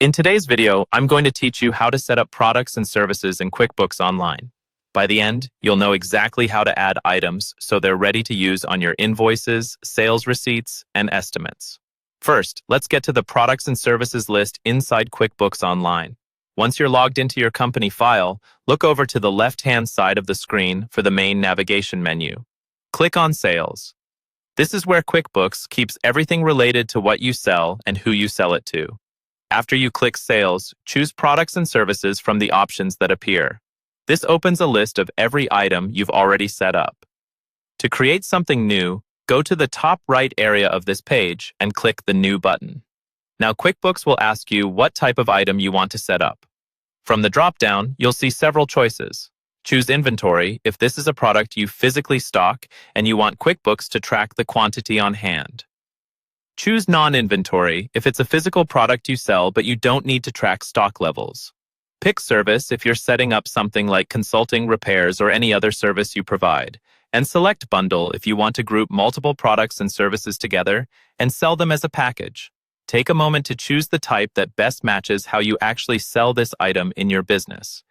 In today's video, I'm going to teach you how to set up products and services in QuickBooks Online. By the end, you'll know exactly how to add items so they're ready to use on your invoices, sales receipts, and estimates. First, let's get to the products and services list inside QuickBooks Online. Once you're logged into your company file, look over to the left-hand side of the screen for the main navigation menu. Click on Sales. This is where QuickBooks keeps everything related to what you sell and who you sell it to. After you click Sales, choose Products and Services from the options that appear. This opens a list of every item you've already set up. To create something new, go to the top right area of this page and click the New button. Now QuickBooks will ask you what type of item you want to set up. From the drop-down, you'll see several choices. Choose Inventory if this is a product you physically stock and you want QuickBooks to track the quantity on hand. Choose Non-Inventory if it's a physical product you sell but you don't need to track stock levels. Pick Service if you're setting up something like consulting, repairs, or any other service you provide. And select Bundle if you want to group multiple products and services together and sell them as a package. Take a moment to choose the type that best matches how you actually sell this item in your business.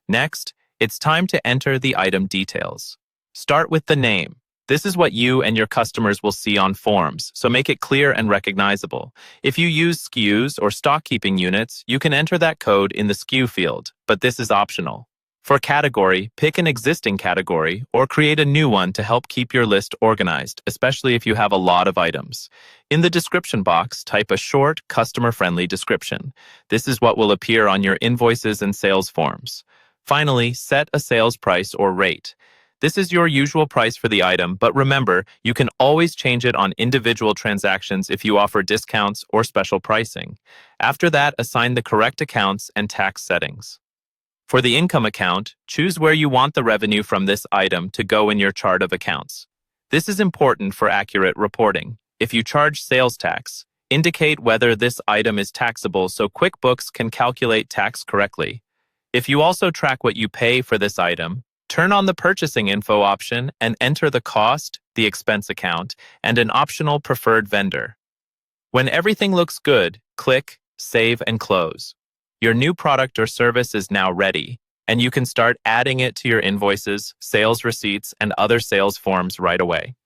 Next, it's time to enter the item details. Start with the name. This is what you and your customers will see on forms, so make it clear and recognizable. If you use SKUs or stock keeping units, you can enter that code in the SKU field, but this is optional. For category, pick an existing category or create a new one to help keep your list organized, especially if you have a lot of items. In the description box, type a short, customer-friendly description. This is what will appear on your invoices and sales forms. Finally, set a sales price or rate. This is your usual price for the item, but remember, you can always change it on individual transactions if you offer discounts or special pricing. After that, assign the correct accounts and tax settings. For the income account, choose where you want the revenue from this item to go in your chart of accounts. This is important for accurate reporting. If you charge sales tax, indicate whether this item is taxable so QuickBooks can calculate tax correctly. If you also track what you pay for this item, turn on the purchasing info option and enter the cost, the expense account, and an optional preferred vendor. When everything looks good, click Save and Close. Your new product or service is now ready, and you can start adding it to your invoices, sales receipts, and other sales forms right away.